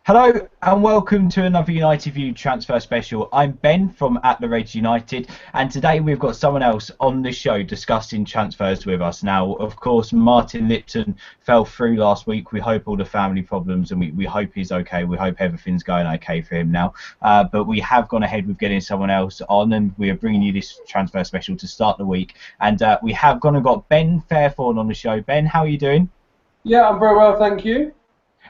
Hello and welcome to another United View transfer special. I'm Ben from At the Reds United, and today we've got someone else on the show discussing transfers with us. Now, of course, Martin Lipton fell through last week. We hope all the family problems, and we hope he's okay. We hope everything's going okay for him now. But we have gone ahead with getting someone else on, and we are bringing you this transfer special to start the week. And we have gone and got Ben Fairthorne on the show. Ben, how are you doing? Yeah, I'm very well, thank you.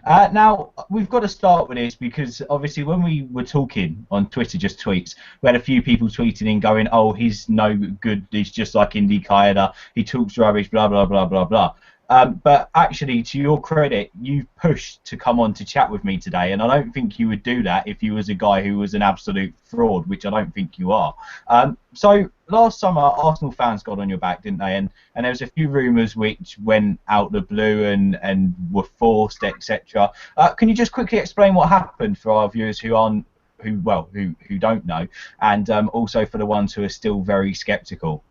Now, we've got to start with this because obviously when we were talking on Twitter, just tweets, we had a few people tweeting in going, oh, he's no good, he's just like Indy Kaida, he talks rubbish, blah, blah, blah, blah, blah. But actually, to your credit, you've pushed to come on to chat with me today, and I don't think you would do that if you was a guy who was an absolute fraud, which I don't think you are. So last summer, Arsenal fans got on your back, didn't they? And there was a few rumours which went out the blue and were forced, etc. Can you just quickly explain what happened for our viewers who aren't, who don't know, and also for the ones who are still very sceptical?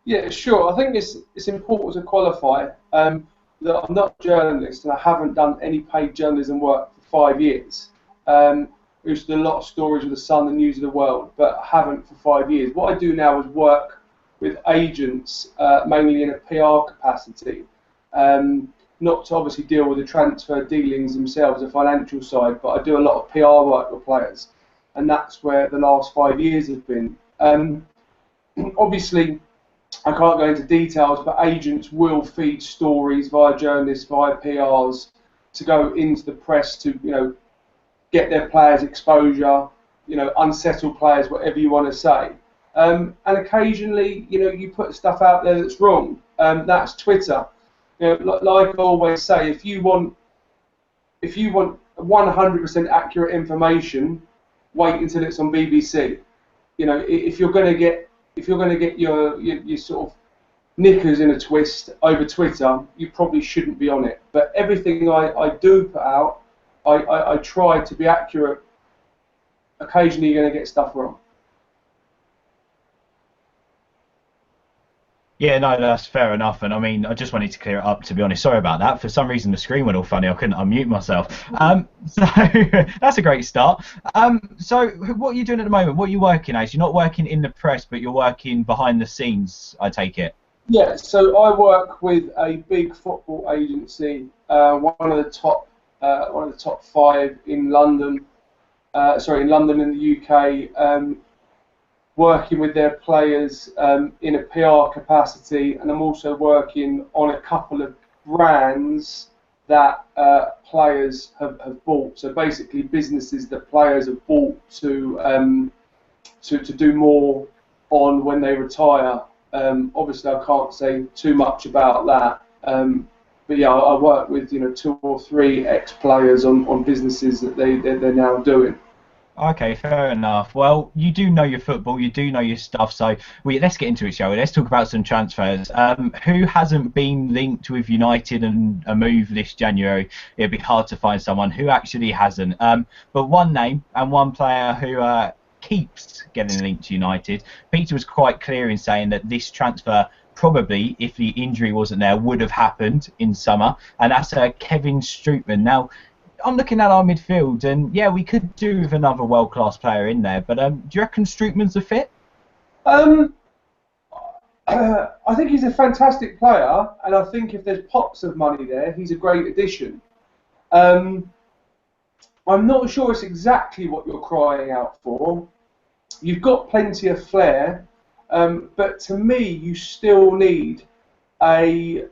Yeah, sure. I think it's important to qualify that I'm not a journalist and I haven't done any paid journalism work for 5 years. We used to do a lot of stories with the Sun, the News of the World, but I haven't for 5 years. What I do now is work with agents, mainly in a PR capacity, not to obviously deal with the transfer dealings themselves, the financial side, but I do a lot of PR work with players, and that's where the last 5 years have been. Obviously, I can't go into details, but agents will feed stories via journalists, via PRs, to go into the press to, get their players exposure, unsettle players, whatever you want to say. And occasionally, you put stuff out there that's wrong. That's Twitter. Like I always say, if you want 100% accurate information, wait until it's on BBC. If you're going to get your sort of knickers in a twist over Twitter, you probably shouldn't be on it. But everything I do put out, I try to be accurate. Occasionally you're going to get stuff wrong. Yeah, no, that's fair enough. And I mean, I just wanted to clear it up, to be honest. Sorry about that. For some reason, the screen went all funny. I couldn't unmute myself. So that's a great start. So what are you doing at the moment? What are you working as? You're not working in the press, but you're working behind the scenes, I take it. Yeah, so I work with a big football agency, one of the top five in London. In London in the UK. Working with their players in a PR capacity, and I'm also working on a couple of brands that players have bought. So basically, businesses that players have bought to do more on when they retire. Obviously, I can't say too much about that. But yeah, I work with 2 or 3 ex-players on businesses that they're now doing. Okay, fair enough. Well, you do know your football, you do know your stuff, so let's get into it, shall we? Let's talk about some transfers. Who hasn't been linked with United and a move this January? It'd be hard to find someone who actually hasn't. But one name and one player who keeps getting linked to United. Peter was quite clear in saying that this transfer probably, if the injury wasn't there, would have happened in summer, and that's Kevin Strootman. Now, I'm looking at our midfield, and yeah, we could do with another world-class player in there. But do you reckon Strootman's a fit? Um, I think he's a fantastic player, and I think if there's pots of money there, he's a great addition. Um, I'm not sure it's exactly what you're crying out for. You've got plenty of flair, but to me, you still need a.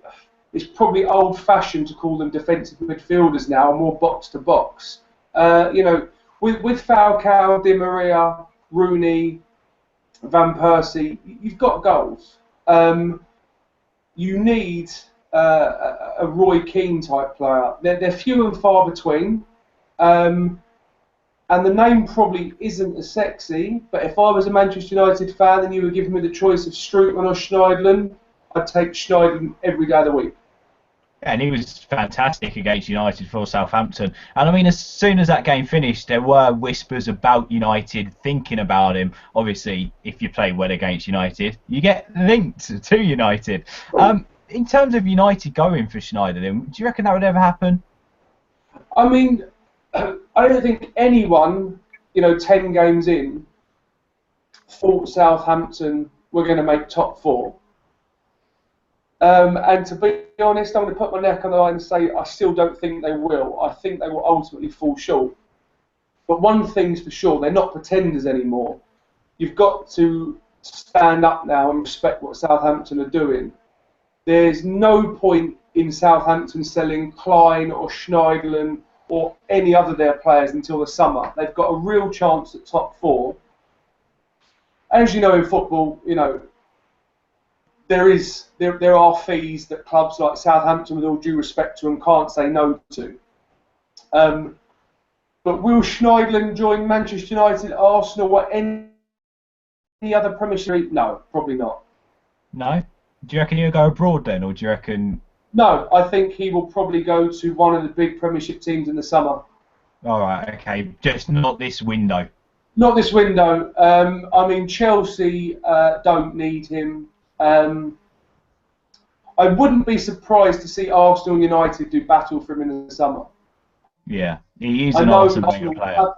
It's probably old-fashioned to call them defensive midfielders now, more box-to-box. With Falcao, Di Maria, Rooney, Van Persie, you've got goals. You need a Roy Keane type player. They're few and far between. And the name probably isn't as sexy, but if I was a Manchester United fan and you were giving me the choice of Strootman or Schneidlin, I'd take Schneidlin every day of the week. And he was fantastic against United for Southampton. And I mean, as soon as that game finished, there were whispers about United thinking about him. Obviously, if you play well against United, you get linked to United. In terms of United going for Schneiderlin, do you reckon that would ever happen? I mean, I don't think anyone, 10 games in, thought Southampton were going to make top four. And to be honest, I'm going to put my neck on the line and say I still don't think they will. I think they will ultimately fall short. But one thing's for sure, they're not pretenders anymore. You've got to stand up now and respect what Southampton are doing. There's no point in Southampton selling Klein or Schneiderlin or any other of their players until the summer. They've got a real chance at top four. As you know in football, there are fees that clubs like Southampton, with all due respect to them, can't say no to. But will Schneiderlin join Manchester United, Arsenal, or any other Premiership? No, probably not. No? Do you reckon he'll go abroad then, or do you reckon... No, I think he will probably go to one of the big Premiership teams in the summer. All right, okay. Just not this window. Not this window. I mean, Chelsea don't need him. I wouldn't be surprised to see Arsenal and United do battle for him in the summer. Yeah, he is an Arsene Wenger player.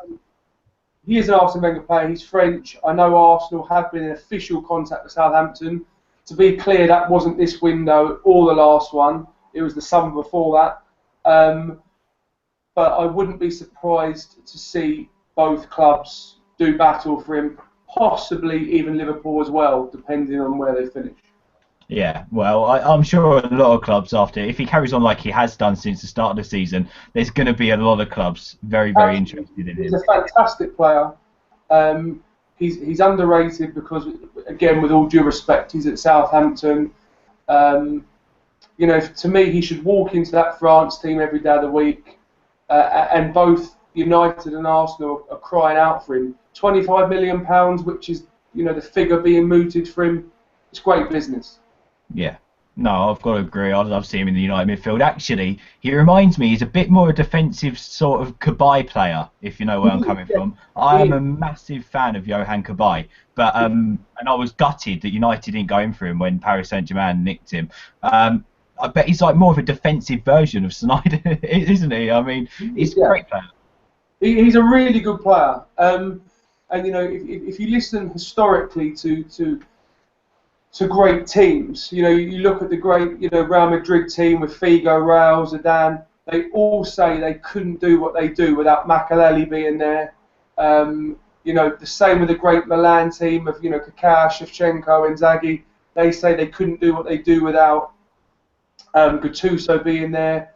He is an Arsene Wenger player. He's French. I know Arsenal have been in official contact with Southampton. To be clear, that wasn't this window or the last one. It was the summer before that. But I wouldn't be surprised to see both clubs do battle for him, possibly even Liverpool as well, depending on where they finish. Yeah, well, I'm sure a lot of clubs after, if he carries on like he has done since the start of the season, there's going to be a lot of clubs very, very interested in him. He's a fantastic player. He's underrated because, again, with all due respect, he's at Southampton. To me, he should walk into that France team every day of the week. And both United and Arsenal are crying out for him. £25 million, which is, the figure being mooted for him. It's great business. Yeah. No, I've got to agree. I've seen him in the United midfield. Actually, he reminds me, he's a bit more a defensive sort of Cabaye player, if you know where I'm coming from. I am a massive fan of Johan Cabaye, but and I was gutted that United didn't go in for him when Paris Saint-Germain nicked him. I bet he's like more of a defensive version of Snyder, isn't he? I mean, he's a great player. He's a really good player. And if you listen historically to great teams, you look at the great, Real Madrid team with Figo, Raul, Zidane. They all say they couldn't do what they do without Makelele being there. The same with the great Milan team of, Kaká, Shevchenko, Inzaghi. They say they couldn't do what they do without Gattuso being there.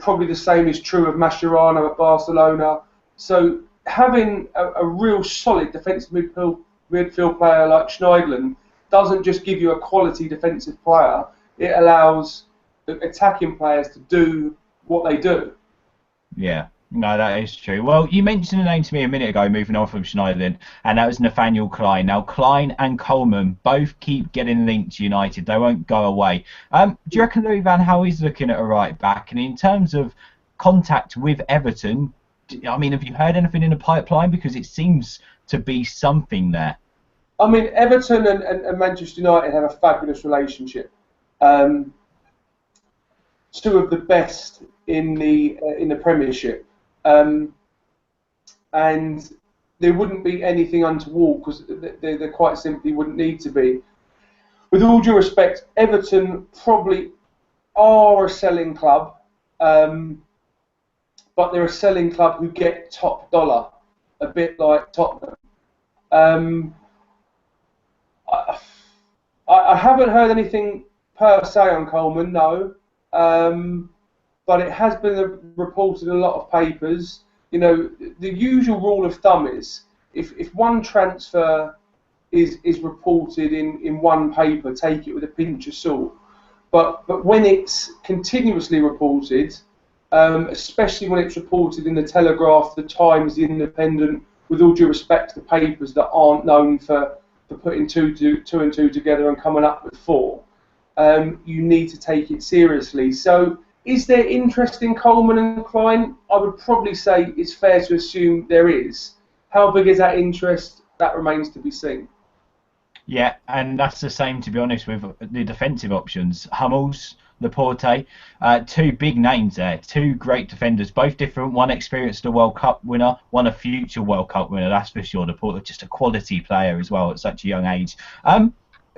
Probably the same is true of Mascherano at Barcelona. So having a real solid defensive midfield player like Schneiderlin doesn't just give you a quality defensive player, it allows the attacking players to do what they do. Yeah, no, that is true. Well, you mentioned a name to me a minute ago, moving on from Schneiderlin, and that was Nathaniel Klein. Now, Klein and Coleman both keep getting linked to United. They won't go away. Do you reckon Louis van Gaal is looking at a right back? And in terms of contact with Everton, I mean, have you heard anything in the pipeline? Because it seems to be something there. I mean, Everton and Manchester United have a fabulous relationship. Two of the best in the Premiership, and there wouldn't be anything untoward because there quite simply wouldn't need to be. With all due respect, Everton probably are a selling club, but they're a selling club who get top dollar, a bit like Tottenham. I haven't heard anything per se on Coleman, no. But it has been reported in a lot of papers. The usual rule of thumb is if one transfer is reported in one paper, take it with a pinch of salt. But when it's continuously reported, especially when it's reported in the Telegraph, the Times, the Independent, with all due respect to the papers that aren't known for putting two and two together and coming up with four, you need to take it seriously. So is there interest in Coleman and Klein? I would probably say it's fair to assume there is. How big is that interest? That remains to be seen. Yeah, and that's the same, to be honest, with the defensive options. Hummels, Laporte. Two big names there, two great defenders, both different. One experienced a World Cup winner, one a future World Cup winner, that's for sure. Laporte, just a quality player as well at such a young age.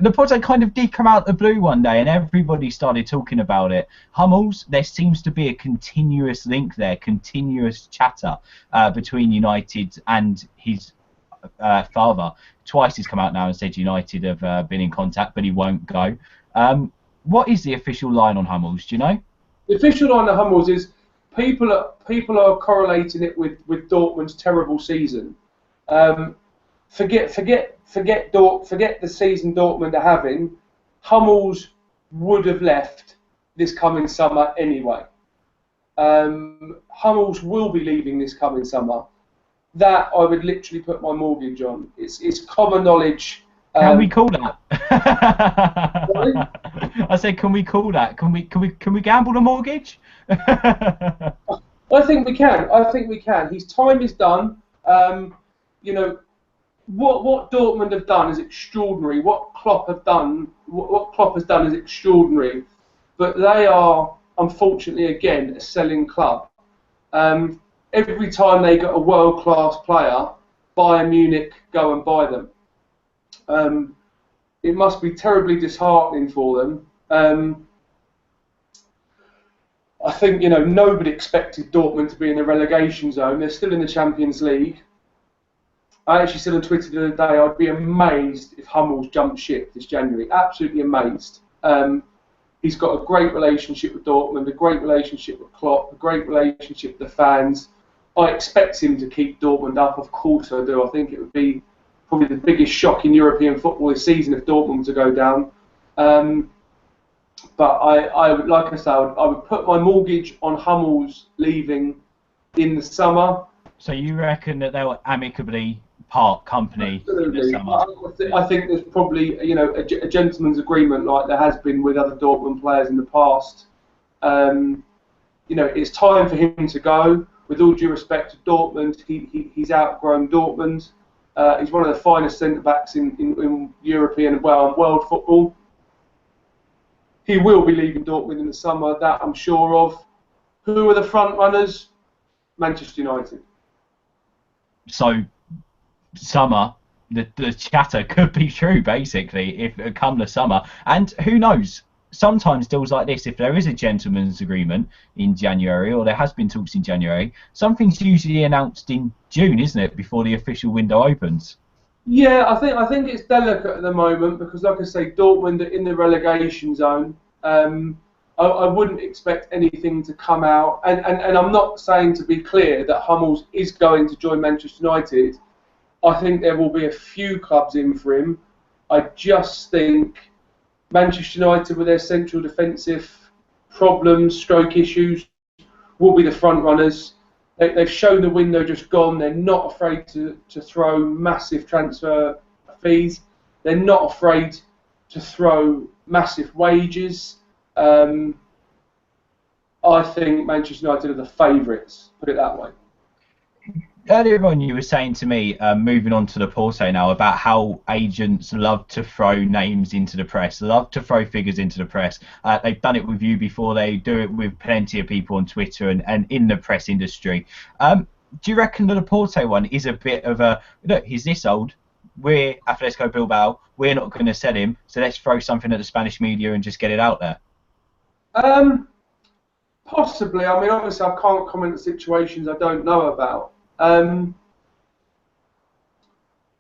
Laporte kind of did come out the blue one day and everybody started talking about it. Hummels, there seems to be a continuous link there, continuous chatter between United and his father. Twice he's come out now and said United have been in contact, but he won't go. What is the official line on Hummels, do you know? The official line on Hummels is people are correlating it with Dortmund's terrible season. Forget the season Dortmund are having. Hummels would have left this coming summer anyway. Hummels will be leaving this coming summer. That I would literally put my mortgage on. It's common knowledge. Can we call that? I said, can we call that? Can we gamble the mortgage? I think we can. His time is done. You know, what Dortmund have done is extraordinary. What Klopp has done is extraordinary. But they are, unfortunately, again, a selling club. Every time they get a world-class player, Bayern Munich go and buy them. It must be terribly disheartening for them. I think, you know, nobody expected Dortmund to be in the relegation zone. They're still in the Champions League. I actually said on Twitter the other day, I'd be amazed if Hummels jumped ship this January. Absolutely amazed. He's got a great relationship with Dortmund, a great relationship with Klopp, a great relationship with the fans. I expect him to keep Dortmund up, of course I do. I think it would be probably the biggest shock in European football this season if Dortmund were to go down. But I would, like I said, I would put my mortgage on Hummels leaving in the summer. So you reckon that they'll amicably part company Absolutely. in the summer? I think there's probably, you know, a gentleman's agreement like there has been with other Dortmund players in the past. You know, it's time for him to go. With all due respect to Dortmund, he's outgrown Dortmund. He's one of the finest centre-backs in European and world football. He will be leaving Dortmund in the summer, that I'm sure of. Who are the front runners? Manchester United. So, summer, the chatter could be true, basically, if it come the summer. And who knows? Sometimes deals like this, if there is a gentleman's agreement in January, or there has been talks in January, something's usually announced in June, isn't it, before the official window opens? Yeah, I think it's delicate at the moment because, like I say, Dortmund are in the relegation zone. I wouldn't expect anything to come out, and I'm not saying, to be clear, that Hummels is going to join Manchester United. I think there will be a few clubs in for him. I just think Manchester United, with their central defensive problems, stroke issues, will be the front runners. They've shown the window just gone. They're not afraid to throw massive transfer fees. They're not afraid to throw massive wages. I think Manchester United are the favourites, put it that way. Earlier on, you were saying to me, moving on to Laporte now, about how agents love to throw names into the press, love to throw figures into the press. They've done it with you before. They do it with plenty of people on Twitter and in the press industry. Do you reckon the Laporte one is a bit of a, look, he's this old, we're Atletico Bilbao, we're not going to sell him, so let's throw something at the Spanish media and just get it out there? Possibly. I mean, obviously, I can't comment on situations I don't know about.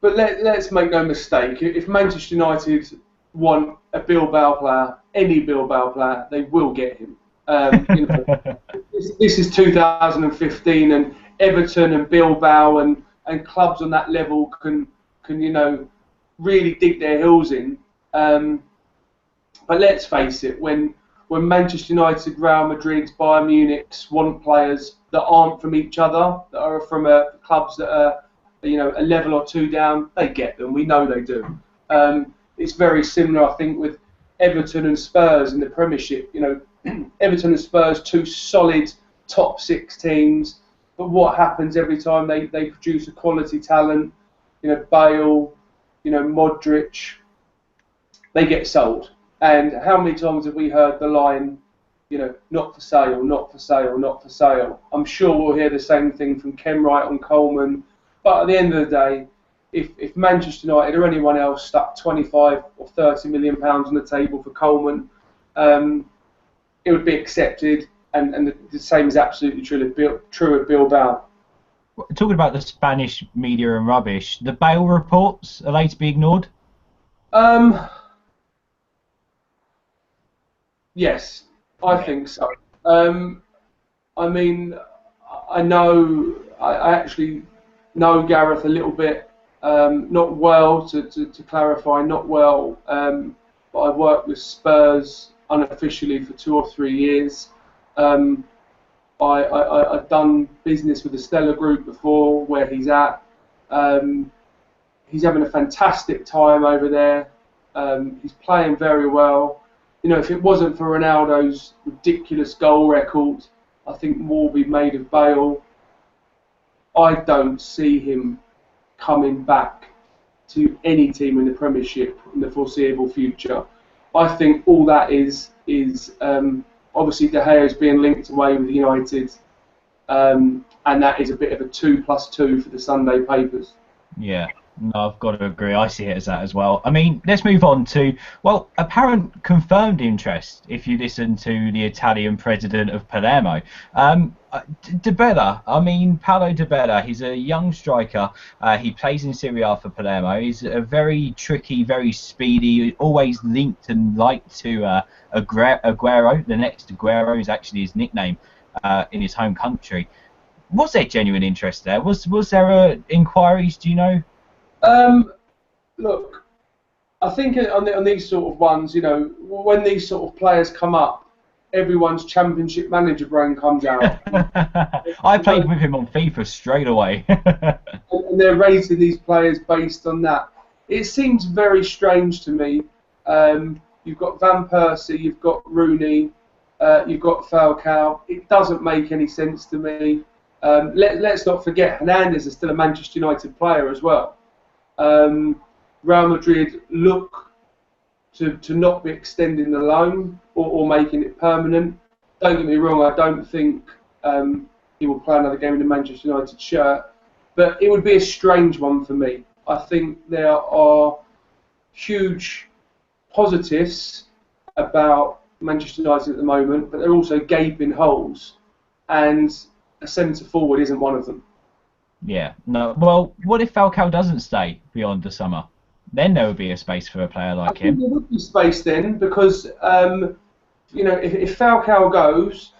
But let's make no mistake. If Manchester United want a Bilbao player, any Bilbao player, they will get him. You know, this is 2015, and Everton and Bilbao and clubs on that level can you know, really dig their heels in. But let's face it, when Manchester United, Real Madrid, Bayern Munich want players that aren't from each other, that are from clubs that are, you know, a level or two down, they get them. We know they do. It's very similar, I think, with Everton and Spurs in the Premiership. You know, Everton and Spurs, two solid top six teams. But what happens every time they produce a quality talent? You know, Bale, you know, Modric, they get sold. And how many times have we heard the line, not for sale, not for sale, not for sale. I'm sure we'll hear the same thing from Kenwright on Coleman. But at the end of the day, if Manchester United or anyone else stuck 25 or 30 million pounds on the table for Coleman, it would be accepted, and the same is absolutely true at Bilbao. Talking about the Spanish media and rubbish, the Bale reports, are they to be ignored? Yes, I think so. I mean, I actually know Gareth a little bit, not well, to clarify, not well, but I worked with Spurs unofficially for 2 or 3 years. I've done business with the Stella Group before, where he's at. He's having a fantastic time over there. He's playing very well. If it wasn't for Ronaldo's ridiculous goal record, I think more would be made of Bale. I don't see him coming back to any team in the Premiership in the foreseeable future. I think all that is obviously De Gea is being linked away with United, and that is a bit of a 2+2 for the Sunday papers. Yeah, no, I've got to agree. I see it as that as well. I mean, let's move on to, apparent confirmed interest, if you listen to the Italian president of Palermo. De Bella, Paolo De Bella, he's a young striker. He plays in Serie A for Palermo. He's a very tricky, very speedy, always linked and liked to Aguero. The next Aguero is actually his nickname in his home country. Was there genuine interest there? Was there inquiries? Do you know? Look, I think on these sort of ones, when these sort of players come up, everyone's Championship Manager brain comes out. I played with him on FIFA straight away. And they're rating these players based on that. It seems very strange to me. You've got Van Persie, you've got Rooney, you've got Falcao. It doesn't make any sense to me. Let's not forget, Hernandez is still a Manchester United player as well. Real Madrid look to not be extending the loan or making it permanent. Don't get me wrong, I don't think he will play another game in the Manchester United shirt, but it would be a strange one for me. I think there are huge positives about Manchester United at the moment, but there are also gaping holes, and a centre forward isn't one of them. Yeah, no. Well, what if Falcao doesn't stay beyond the summer? Then there would be a space for a player like him. There would be space then, because if Falcao goes,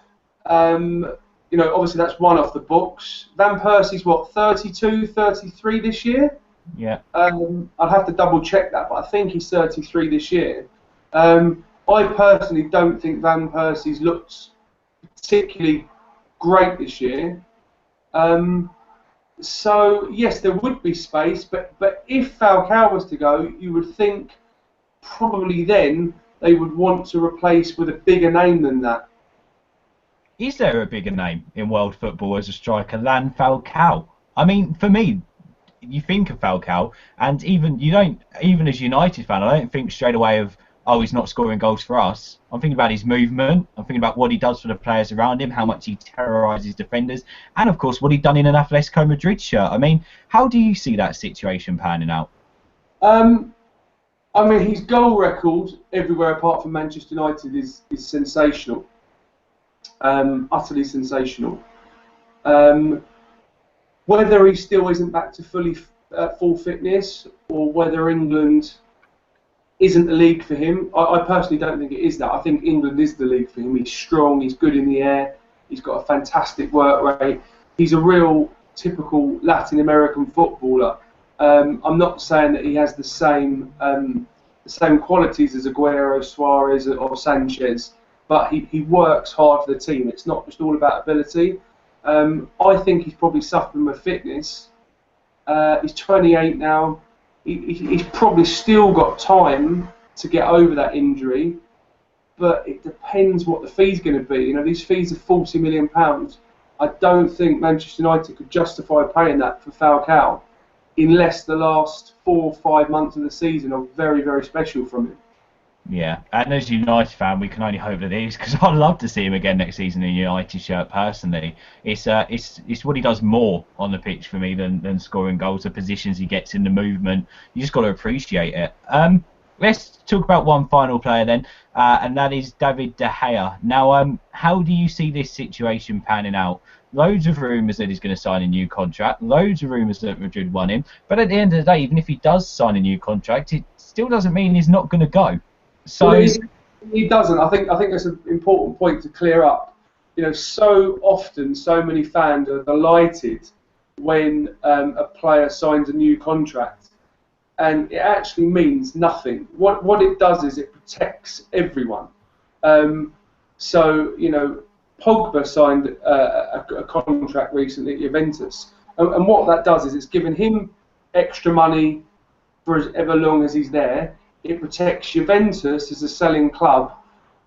obviously that's one off the books. Van Persie's 32, 33 this year. Yeah. I'd have to double check that, but I think he's 33 this year. I personally don't think Van Persie's looked particularly great this year. So yes, there would be space, but if Falcao was to go, you would think probably then they would want to replace with a bigger name than that. Is there a bigger name in world football as a striker than Falcao? For me, you think of Falcao, and even as a United fan, I don't think straight away of, oh, he's not scoring goals for us. I'm thinking about his movement. I'm thinking about what he does for the players around him, how much he terrorises defenders, and of course what he'd done in an Atletico Madrid shirt. How do you see that situation panning out? His goal record everywhere apart from Manchester United is sensational, utterly sensational. Whether he still isn't back to full fitness, or whether England isn't the league for him, I personally don't think it is that. I think England is the league for him. He's strong, he's good in the air, he's got a fantastic work rate. He's a real typical Latin American footballer. I'm not saying that he has the same qualities as Aguero, Suarez or Sanchez, but he works hard for the team. It's not just all about ability. I think he's probably suffering with fitness. He's 28 now. He's probably still got time to get over that injury, but it depends what the fee's going to be. These fees are £40 million. I don't think Manchester United could justify paying that for Falcao unless the last 4 or 5 months of the season are very, very special from him. Yeah, and as a United fan, we can only hope that it is, because I'd love to see him again next season in a United shirt. Personally, it's what he does more on the pitch for me than scoring goals. The positions he gets in, the movement, you just got to appreciate it. Let's talk about one final player then, and that is David De Gea. Now, how do you see this situation panning out? Loads of rumours that he's going to sign a new contract. Loads of rumours that Madrid want him. But at the end of the day, even if he does sign a new contract, it still doesn't mean he's not going to go. Well, So he doesn't. I think that's an important point to clear up. You know, so often, so many fans are delighted when a player signs a new contract, and it actually means nothing. What it does is it protects everyone. So you know, Pogba signed a contract recently at Juventus, and what that does is it's given him extra money for as ever long as he's there. It protects Juventus as a selling club,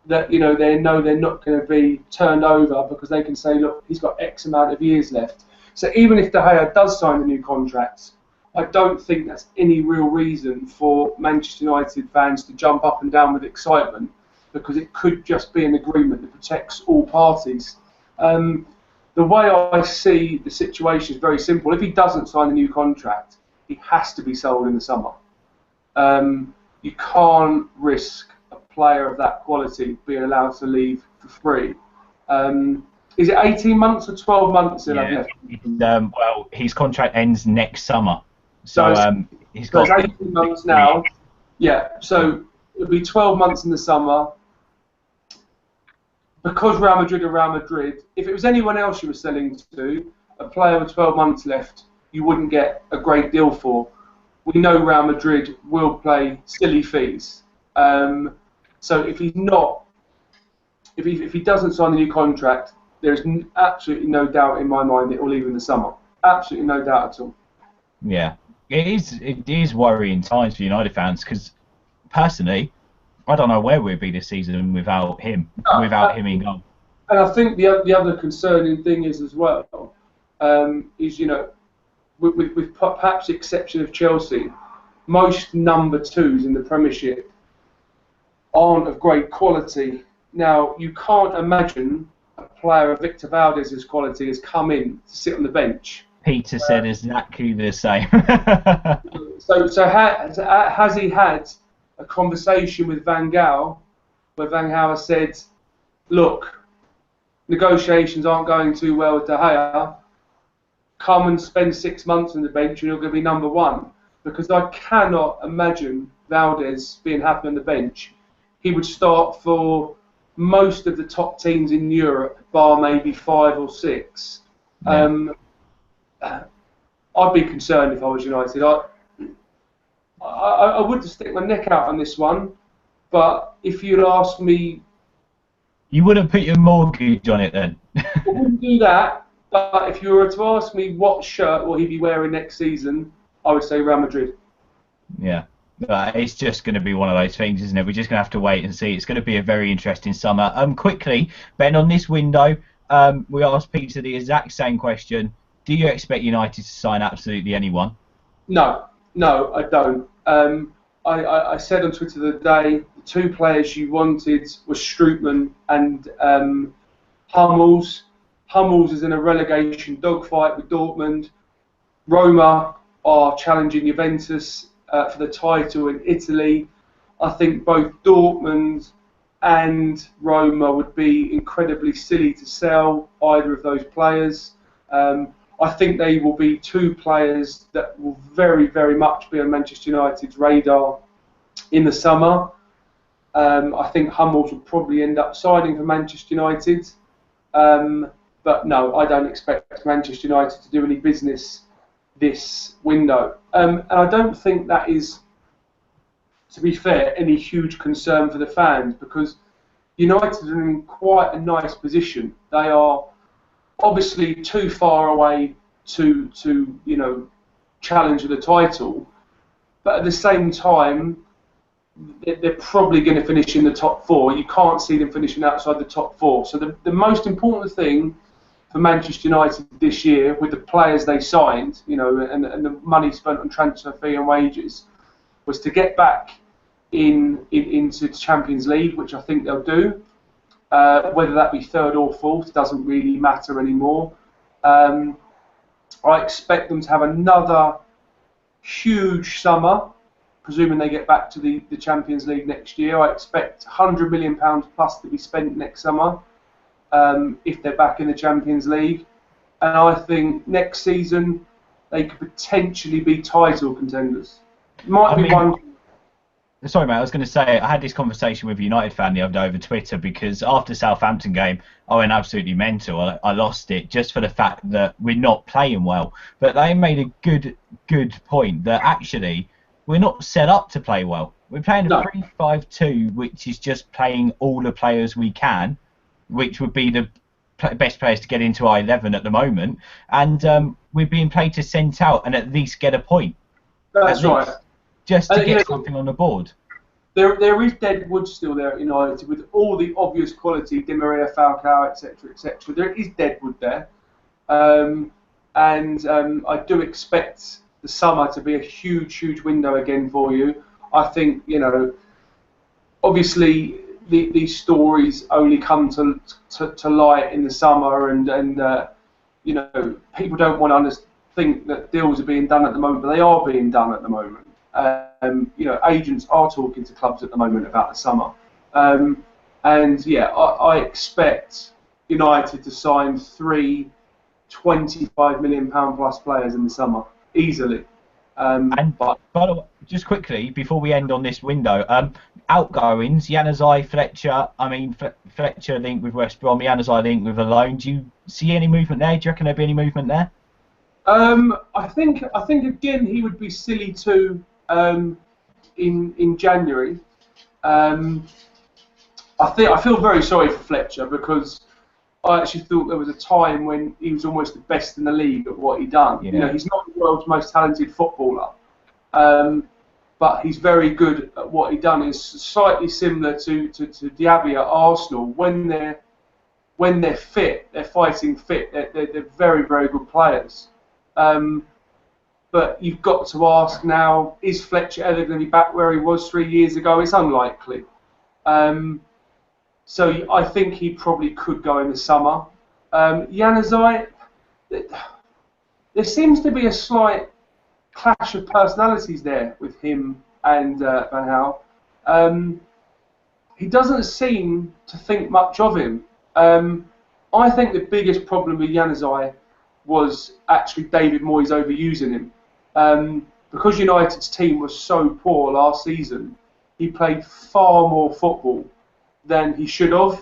that, you know, they know they're not going to be turned over, because they can say, look, he's got X amount of years left. So even if De Gea does sign a new contract, I don't think that's any real reason for Manchester United fans to jump up and down with excitement, because it could just be an agreement that protects all parties. The way I see the situation is very simple. If he doesn't sign a new contract, he has to be sold in the summer. You can't risk a player of that quality being allowed to leave for free. Is it 18 months or 12 months he'll have left? well, his contract ends next summer, so he's got. So it's 18 months now. Yeah, so it'll be 12 months in the summer. Because Real Madrid are Real Madrid, if it was anyone else you were selling to, a player with 12 months left, you wouldn't get a great deal for. We know Real Madrid will play silly fees. So if he's not, if he doesn't sign the new contract, there's absolutely no doubt in my mind that it will leave in the summer. Absolutely no doubt at all. Yeah, it is worrying times for United fans, because personally, I don't know where we'd be this season without him, him in goal. And I think the other concerning thing is as well, is, you know, with perhaps the exception of Chelsea, most number twos in the Premiership aren't of great quality. Now, you can't imagine a player of Victor Valdez's quality has come in to sit on the bench. Peter said exactly the same. So has he had a conversation with Van Gaal, where Van Gaal has said, look, negotiations aren't going too well with De Gea, come and spend 6 months on the bench and you're going to be number one? Because I cannot imagine Valdez being happy on the bench. He would start for most of the top teams in Europe, bar maybe 5 or 6. Yeah. I'd be concerned if I was United. I would stick my neck out on this one, but if you'd asked me... You wouldn't put your mortgage on it then? I wouldn't do that, but if you were to ask me what shirt will he be wearing next season, I would say Real Madrid. Yeah, but it's just going to be one of those things, isn't it? We're just going to have to wait and see. It's going to be a very interesting summer. Quickly, Ben, on this window, we asked Peter the exact same question. Do you expect United to sign absolutely anyone? No, I don't. I said on Twitter the other day, the 2 players you wanted were Strootman and Hummels. Hummels is in a relegation dogfight with Dortmund. Roma are challenging Juventus for the title in Italy. I think both Dortmund and Roma would be incredibly silly to sell either of those players. I think they will be 2 players that will very, very much be on Manchester United's radar in the summer. I think Hummels will probably end up signing for Manchester United. But no, I don't expect Manchester United to do any business this window. And I don't think that is, to be fair, any huge concern for the fans, because United are in quite a nice position. They are obviously too far away to you know, challenge for the title, but at the same time they're probably going to finish in the top 4. You can't see them finishing outside the top 4. So the most important thing for Manchester United this year, with the players they signed, you know, and the money spent on transfer fee and wages, was to get back into the Champions League, which I think they'll do. Whether that be third or fourth doesn't really matter anymore. I expect them to have another huge summer, presuming they get back to the Champions League next year. I expect £100 million plus to be spent next summer if they're back in the Champions League. And I think next season they could potentially be title contenders. One. Sorry, mate, I was going to say, I had this conversation with a United fan the other day over Twitter because after Southampton game, I went absolutely mental. I lost it just for the fact that we're not playing well. But they made a good point that actually we're not set up to play well. We're playing a 3-5-2, which is just playing all the players we can, which would be the best players to get into our 11 at the moment. And we're being played to send out and at least get a point. That's right. Just to get something on the board. There is dead wood still there at United with all the obvious quality, Di Maria, Falcao, etc., etc. There is dead wood there, and I do expect the summer to be a huge window again for you. I think obviously these stories only come to light in the summer, and people don't want to think that deals are being done at the moment, but they are being done at the moment. Agents are talking to clubs at the moment about the summer, I expect United to sign 3 £25 million plus players in the summer easily. And by the way, just quickly before we end on this window, outgoings: Januzaj, Fletcher. I mean, Fletcher linked with West Brom, Januzaj linked with a loan. Do you see any movement there? Do you reckon there'll be any movement there? I think again he would be silly to. In January, I feel very sorry for Fletcher because I actually thought there was a time when he was almost the best in the league at what he'd done. Yeah. He's not the world's most talented footballer, but he's very good at what he'd done. It's slightly similar to Diaby at Arsenal. When they're fit, they're fighting fit. They're very good players. But you've got to ask now, is Fletcher ever going to be back where he was 3 years ago? It's unlikely. So I think he probably could go in the summer. Januzaj, there seems to be a slight clash of personalities there with him and Van Gaal. He doesn't seem to think much of him. I think the biggest problem with Januzaj was actually David Moyes overusing him. Because United's team was so poor last season, he played far more football than he should have,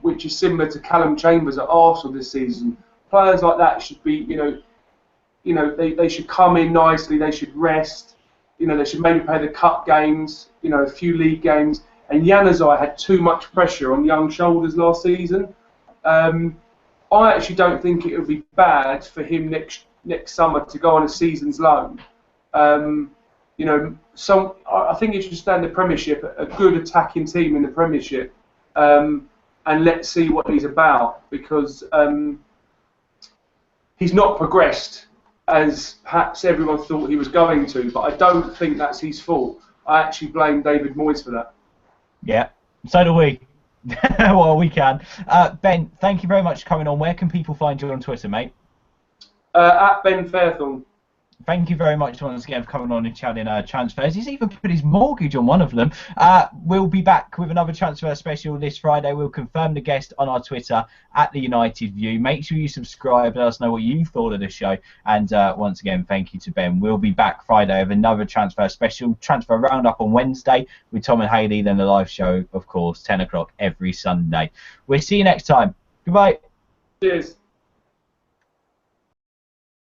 which is similar to Callum Chambers at Arsenal this season. Players like that should be, they should come in nicely, they should rest, they should maybe play the cup games, a few league games. And Januzaj had too much pressure on young shoulders last season. I actually don't think it would be bad for him next summer to go on a season's loan. I think he should stay in the Premiership, a good attacking team in the Premiership, and let's see what he's about, because he's not progressed as perhaps everyone thought he was going to, but I don't think that's his fault. I actually blame David Moyes for that. Yeah, so do we. Well, we can. Ben, thank you very much for coming on. Where can people find you on Twitter, mate? At Ben Fairthorne. Thank you very much once again for coming on and chatting transfers. He's even put his mortgage on one of them. We'll be back with another transfer special this Friday. We'll confirm the guest on our Twitter at The United View. Make sure you subscribe. Let us know what you thought of the show. And once again, thank you to Ben. We'll be back Friday with another transfer special. Transfer roundup on Wednesday with Tom and Hayley. Then the live show, of course, 10 o'clock every Sunday. We'll see you next time. Goodbye. Cheers.